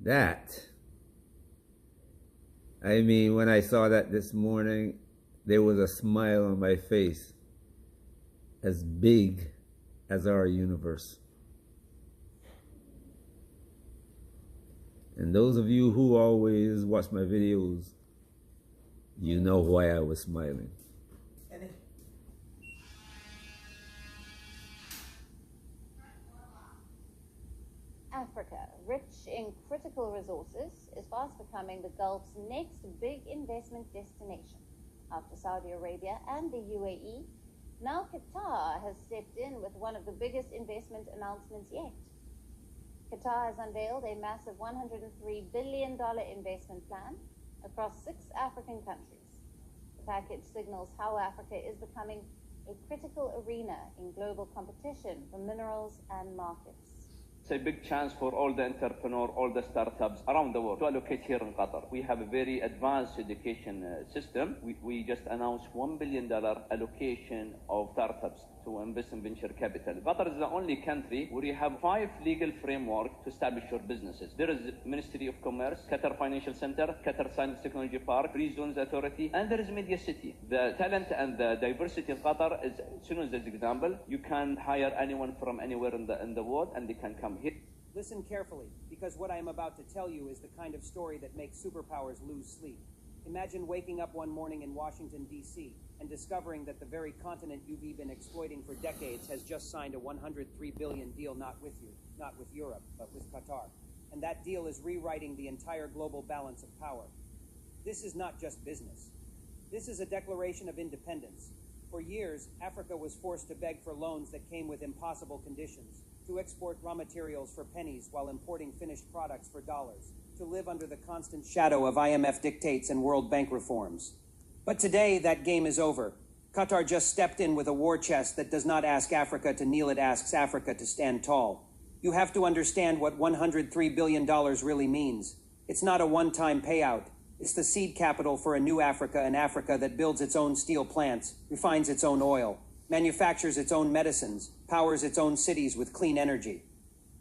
That, I mean, when I saw that this morning, there was a smile on my face as big as our universe. And those of you who always watch my videos, you know why I was smiling. Africa, rich in critical resources, is fast becoming the Gulf's next big investment destination. After Saudi Arabia and the UAE, now Qatar has stepped in with one of the biggest investment announcements yet. Qatar has unveiled a massive $103 billion investment plan across 6 African countries. The package signals how Africa is becoming a critical arena in global competition for minerals and markets. It's a big chance for all the entrepreneurs, all the startups around the world to allocate here in Qatar. We have a very advanced education system. We just announced $1 billion allocation of startups to invest in venture capital. Qatar is the only country where you have 5 legal frameworks to establish your businesses. There is Ministry of Commerce, Qatar Financial Center, Qatar Science Technology Park, Free Zones Authority, and there is Media City. The talent and the diversity in Qatar is, as soon as there's example, you can hire anyone from anywhere in the world and they can come here. Listen carefully, because what I am about to tell you is the kind of story that makes superpowers lose sleep. Imagine waking up one morning in Washington, D.C., and discovering that the very continent you've been exploiting for decades has just signed a $103 billion deal not with you, not with Europe, but with Qatar. And that deal is rewriting the entire global balance of power. This is not just business. This is a declaration of independence. For years, Africa was forced to beg for loans that came with impossible conditions, to export raw materials for pennies while importing finished products for dollars, to live under the constant shadow of IMF dictates and World Bank reforms. But today, that game is over. Qatar just stepped in with a war chest that does not ask Africa to kneel, it asks Africa to stand tall. You have to understand what $103 billion really means. It's not a one-time payout. It's the seed capital for a new Africa, an Africa that builds its own steel plants, refines its own oil, manufactures its own medicines, powers its own cities with clean energy.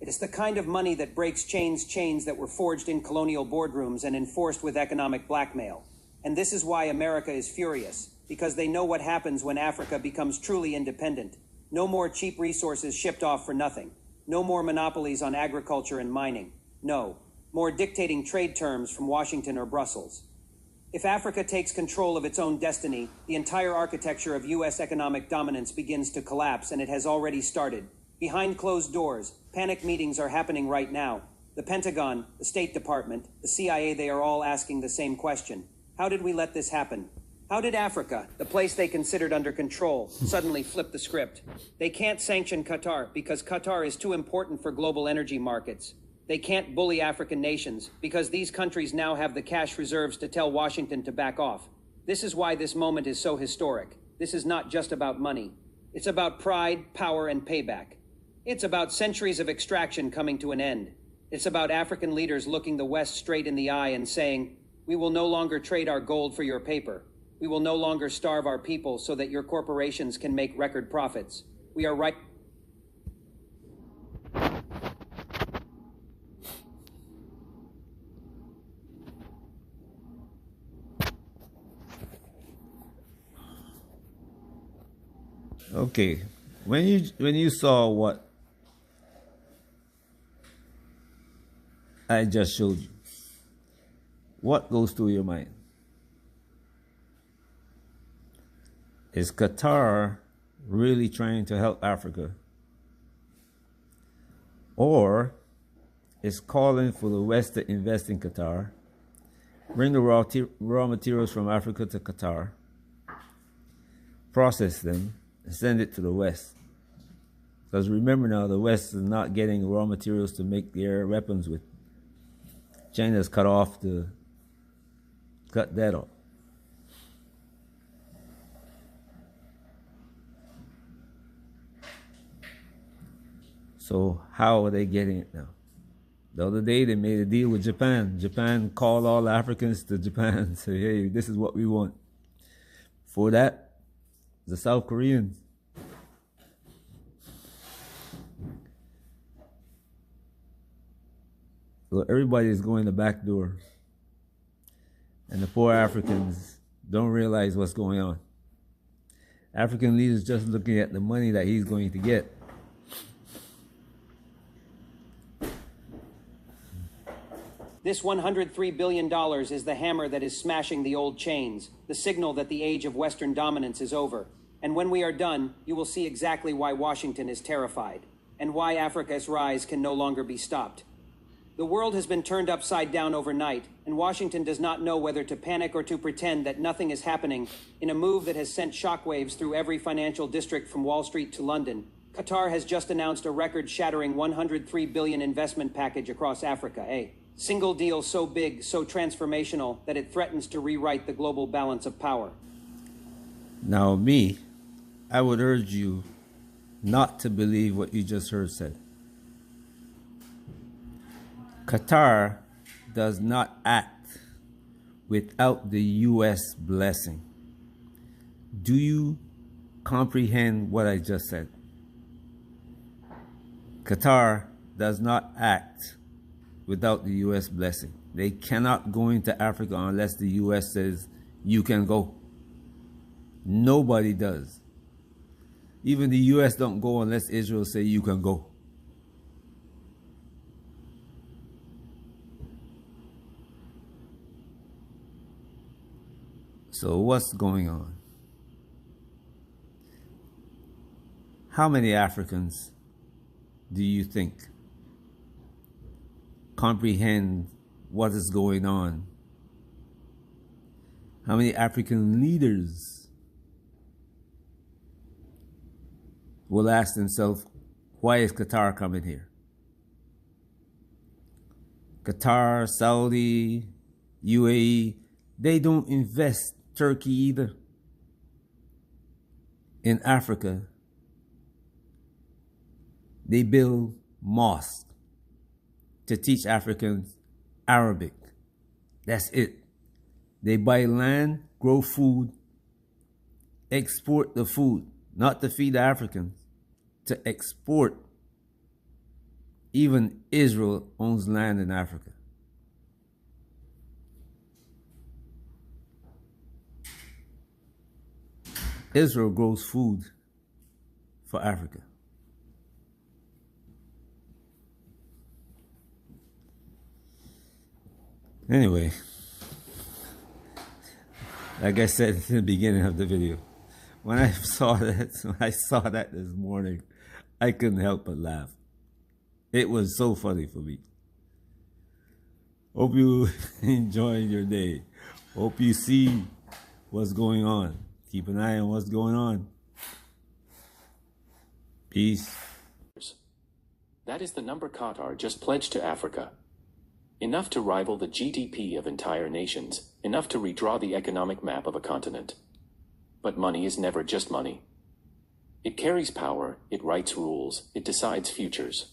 It is the kind of money that breaks chains that were forged in colonial boardrooms and enforced with economic blackmail. And this is why America is furious, because they know what happens when Africa becomes truly independent. No more cheap resources shipped off for nothing. No more monopolies on agriculture and mining. No, more dictating trade terms from Washington or Brussels. If Africa takes control of its own destiny, the entire architecture of U.S. economic dominance begins to collapse, and it has already started. Behind closed doors, panic meetings are happening right now. The Pentagon, the State Department, the CIA, they are all asking the same question. How did we let this happen? How did Africa, the place they considered under control, suddenly flip the script? They can't sanction Qatar because Qatar is too important for global energy markets. They can't bully African nations because these countries now have the cash reserves to tell Washington to back off. This is why this moment is so historic. This is not just about money. It's about pride, power, and payback. It's about centuries of extraction coming to an end. It's about African leaders looking the West straight in the eye and saying, "We will no longer trade our gold for your paper. We will no longer starve our people so that your corporations can make record profits. We are right." Okay, when you saw what I just showed you, what goes through your mind? Is Qatar really trying to help Africa? Or is calling for the West to invest in Qatar, bring the raw materials from Africa to Qatar, process them, and send it to the West? Because remember now, the West is not getting raw materials to make their weapons with. China's cut that off. So how are they getting it now? The other day they made a deal with Japan. Japan called all Africans to Japan and said, "Hey, this is what we want." For that, the South Koreans. So everybody is going the back door. And the poor Africans don't realize what's going on. African leaders just looking at the money that he's going to get. This $103 billion is the hammer that is smashing the old chains, the signal that the age of Western dominance is over. And when we are done, you will see exactly why Washington is terrified, and why Africa's rise can no longer be stopped. The world has been turned upside down overnight, and Washington does not know whether to panic or to pretend that nothing is happening in a move that has sent shockwaves through every financial district from Wall Street to London. Qatar has just announced a record-shattering $103 billion investment package across Africa, a single deal so big, so transformational, that it threatens to rewrite the global balance of power. Now I would urge you not to believe what you just heard said. Qatar does not act without the U.S. blessing. Do you comprehend what I just said? Qatar does not act without the U.S. blessing. They cannot go into Africa unless the U.S. says you can go. Nobody does. Even the U.S. don't go unless Israel say you can go. So what's going on? How many Africans do you think comprehend what is going on? How many African leaders will ask themselves, why is Qatar coming here? Qatar, Saudi, UAE, they don't invest Turkey either in Africa. They build mosques to teach Africans Arabic. That's it. They buy land, grow food, export the food, not to feed the Africans, to export. Even Israel owns land in Africa. Israel grows food for Africa. Anyway, like I said in the beginning of the video, when I saw that this morning, I couldn't help but laugh. It was so funny for me. Hope you enjoying your day. Hope you see what's going on. Keep an eye on what's going on. Peace. That is the number Qatar just pledged to Africa. Enough to rival the GDP of entire nations, enough to redraw the economic map of a continent. But money is never just money. It carries power, it writes rules, it decides futures.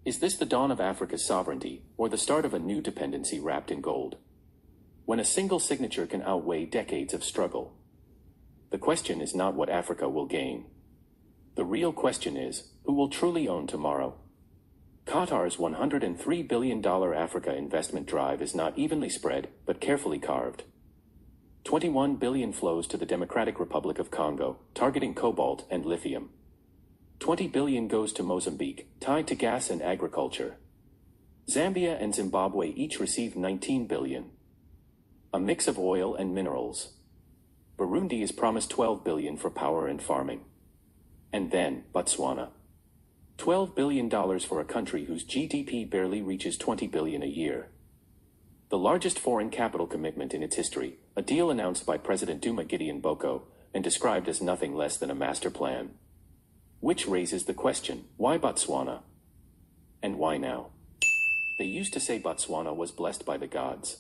Is this the dawn of Africa's sovereignty, or the start of a new dependency wrapped in gold? When a single signature can outweigh decades of struggle. The question is not what Africa will gain. The real question is, who will truly own tomorrow? Qatar's $103 billion Africa investment drive is not evenly spread, but carefully carved. 21 billion flows to the Democratic Republic of Congo, targeting cobalt and lithium. 20 billion goes to Mozambique, tied to gas and agriculture. Zambia and Zimbabwe each receive 19 billion. A mix of oil and minerals. Burundi is promised 12 billion for power and farming. And then, Botswana. $12 billion for a country whose GDP barely reaches 20 billion a year. The largest foreign capital commitment in its history, a deal announced by President Duma Gideon Boko, and described as nothing less than a master plan. Which raises the question, why Botswana? And why now? They used to say Botswana was blessed by the gods.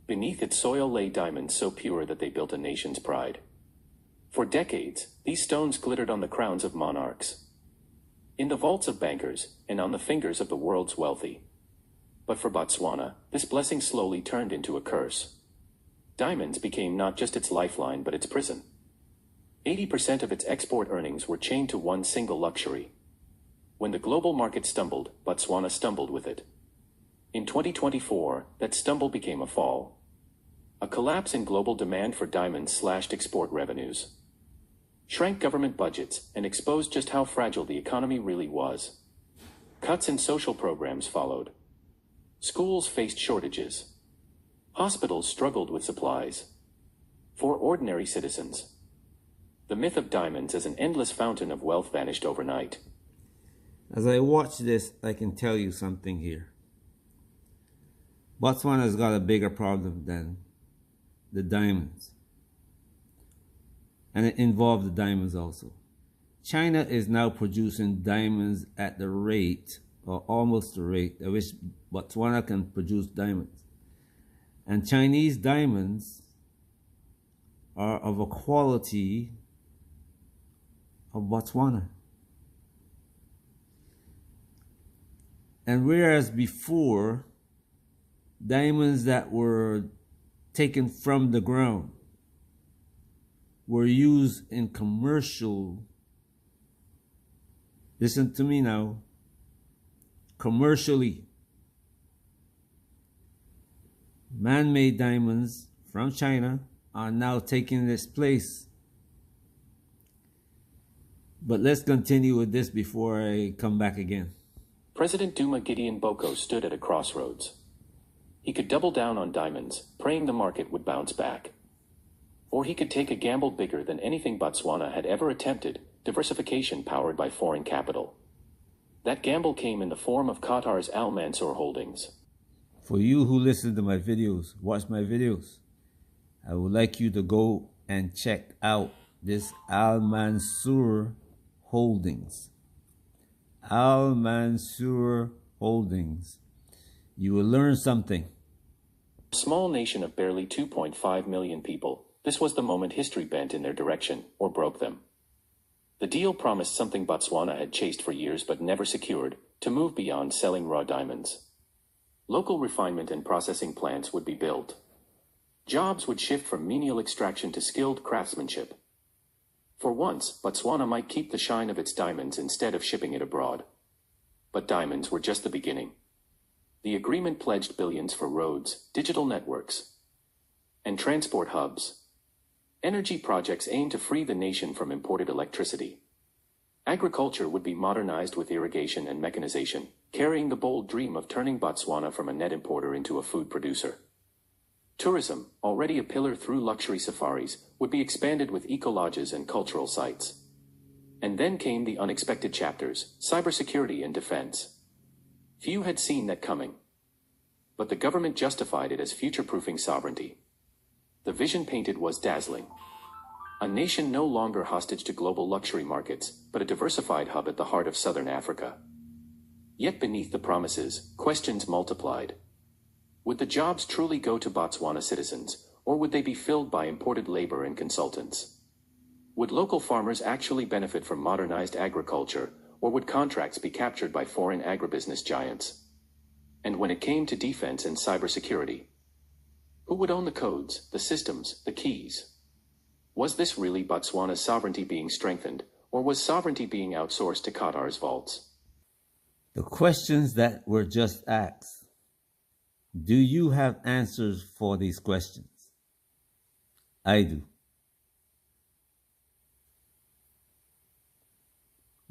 Beneath its soil lay diamonds so pure that they built a nation's pride. For decades, these stones glittered on the crowns of monarchs, in the vaults of bankers, and on the fingers of the world's wealthy. But for Botswana, this blessing slowly turned into a curse. Diamonds became not just its lifeline but its prison. 80% of its export earnings were chained to one single luxury. When the global market stumbled, Botswana stumbled with it. In 2024, that stumble became a fall. A collapse in global demand for diamonds slashed export revenues, shrank government budgets, and exposed just how fragile the economy really was. Cuts in social programs followed. Schools faced shortages. Hospitals struggled with supplies. For ordinary citizens, the myth of diamonds as an endless fountain of wealth vanished overnight. As I watch this, I can tell you something here. Botswana's got a bigger problem than the diamonds. And it involves the diamonds also. China is now producing diamonds at the rate, or almost the rate, at which Botswana can produce diamonds. And Chinese diamonds are of a quality of Botswana. And whereas before, diamonds that were taken from the ground were used in commercial, listen to me now, commercially, man-made diamonds from China are now taking its place. But let's continue with this before I come back again. President Duma Gideon Boko stood at a crossroads. He could double down on diamonds, praying the market would bounce back. Or he could take a gamble bigger than anything Botswana had ever attempted, diversification powered by foreign capital. That gamble came in the form of Qatar's Al Mansour Holdings. For you who listen to my videos, watch my videos, I would like you to go and check out this Al Mansour Holdings. Al Mansour Holdings. You will learn something. Small nation of barely 2.5 million people, this was the moment history bent in their direction, or broke them. The deal promised something Botswana had chased for years but never secured, to move beyond selling raw diamonds. Local refinement and processing plants would be built. Jobs would shift from menial extraction to skilled craftsmanship. For once, Botswana might keep the shine of its diamonds instead of shipping it abroad. But diamonds were just the beginning. The agreement pledged billions for roads, digital networks, and transport hubs. Energy projects aimed to free the nation from imported electricity. Agriculture would be modernized with irrigation and mechanization, carrying the bold dream of turning Botswana from a net importer into a food producer. Tourism, already a pillar through luxury safaris, would be expanded with eco-lodges and cultural sites. And then came the unexpected chapters, cybersecurity and defense. Few had seen that coming. But the government justified it as future-proofing sovereignty. The vision painted was dazzling. A nation no longer hostage to global luxury markets, but a diversified hub at the heart of southern Africa. Yet beneath the promises, questions multiplied. Would the jobs truly go to Botswana citizens, or would they be filled by imported labor and consultants? Would local farmers actually benefit from modernized agriculture, or would contracts be captured by foreign agribusiness giants? And when it came to defense and cybersecurity, who would own the codes, the systems, the keys? Was this really Botswana's sovereignty being strengthened, or was sovereignty being outsourced to Qatar's vaults? The questions that were just asked, do you have answers for these questions? I do.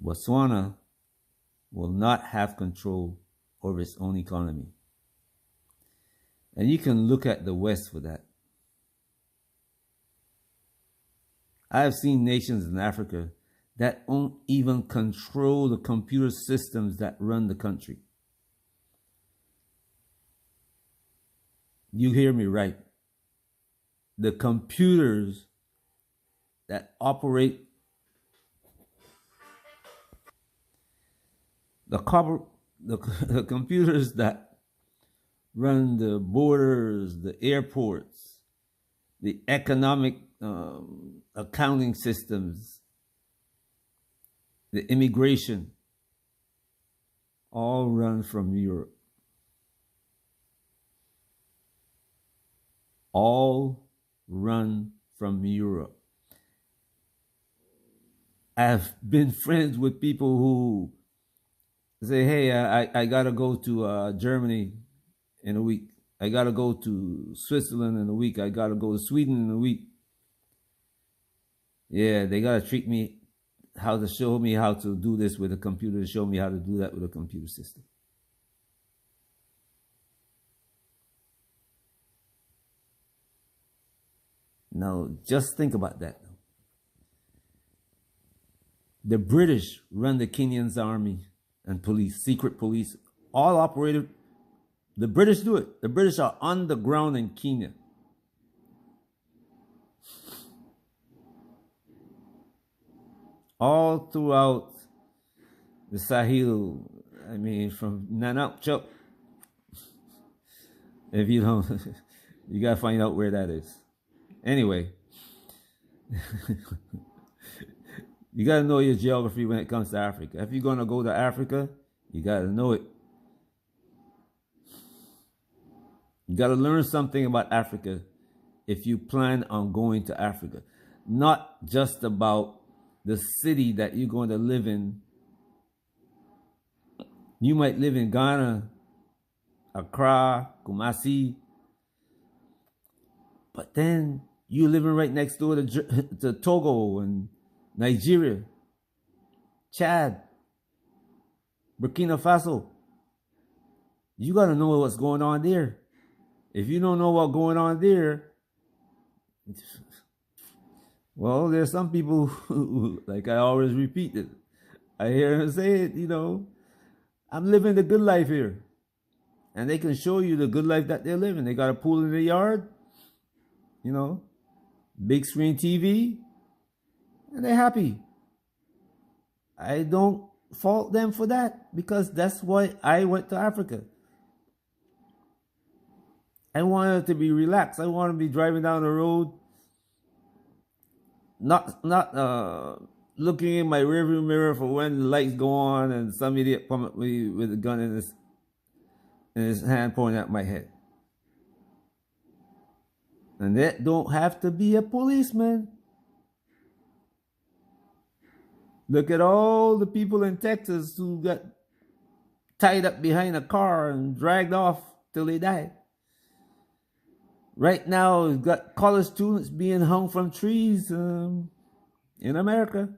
Botswana will not have control over its own economy. And you can look at the West for that. I have seen nations in Africa that don't even control the computer systems that run the country. You hear me right. The computers that operate the computers that run the borders, the airports, the economic accounting systems, the immigration, all run from Europe. All run from Europe. I've been friends with people who say, hey, I got to go to Germany in a week. I got to go to Switzerland in a week. I got to go to Sweden in a week. Yeah, they got to treat me how to show me how to do this with a computer, to show me how to do that with a computer system. Now, just think about that. The British run the Kenyan's army and police, secret police, all operated. The British do it. The British are on the ground in Kenya. All throughout the Sahel, I mean, from Nanakchuk. If you don't, you gotta find out where that is. Anyway, you gotta know your geography when it comes to Africa. If you're gonna go to Africa, you gotta know it. You gotta learn something about Africa if you plan on going to Africa. Not just about the city that you're going to live in. You might live in Ghana, Accra, Kumasi, but then you're living right next door to Togo and Nigeria, Chad, Burkina Faso. You got to know what's going on there. If you don't know what's going on there, well, there's some people who, like I always repeat it, I hear them say it, you know, I'm living the good life here. And they can show you the good life that they're living. They got a pool in the yard, you know, big screen TV, and they're happy. I don't fault them for that, because that's why I went to Africa. I wanted to be relaxed. I want to be driving down the road, not looking in my rearview mirror for when the lights go on and some idiot come at me with a gun in his hand pointing at my head. And that don't have to be a policeman. Look at all the people in Texas who got tied up behind a car and dragged off till they died. Right now, we've got college students being hung from trees in America.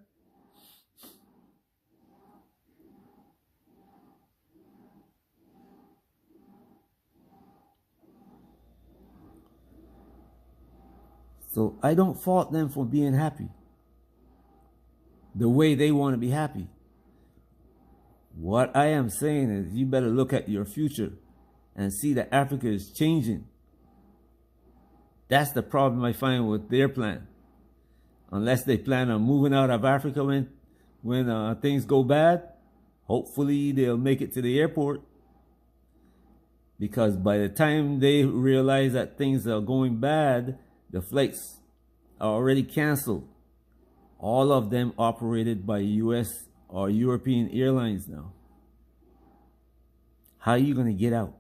So I don't fault them for being happy the way they want to be happy. What I am saying is you better look at your future and see that Africa is changing. That's the problem I find with their plan. Unless they plan on moving out of Africa when things go bad, hopefully they'll make it to the airport. Because by the time they realize that things are going bad, the flights are already canceled. All of them operated by US or European airlines now. How are you going to get out?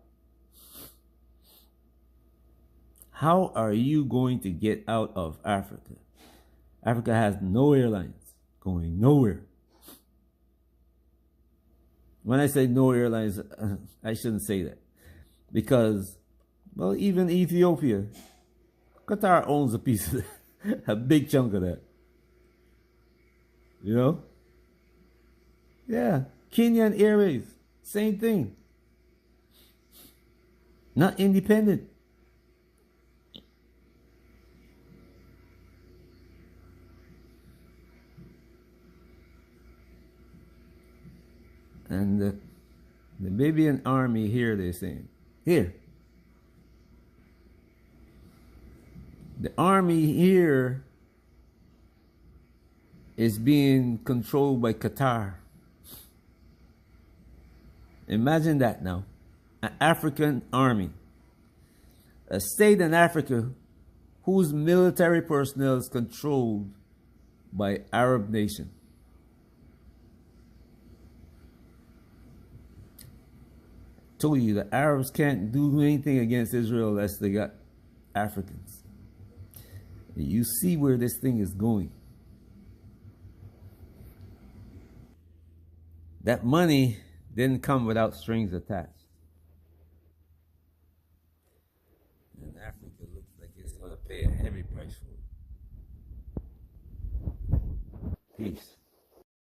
How are you going to get out of Africa? Africa has no airlines going nowhere. When I say no airlines, I shouldn't say that. Because, well, even Ethiopia, Qatar owns a piece of that, a big chunk of that. You know? Yeah. Kenyan Airways, same thing. Not independent. And the Libyan army here, they're saying, here. The army here is being controlled by Qatar. Imagine that now. An African army. A state in Africa whose military personnel is controlled by Arab nation. Told you the Arabs can't do anything against Israel unless they got Africans. You see where this thing is going. That money didn't come without strings attached. Africa looks like it's going to pay a heavy price for it. Peace.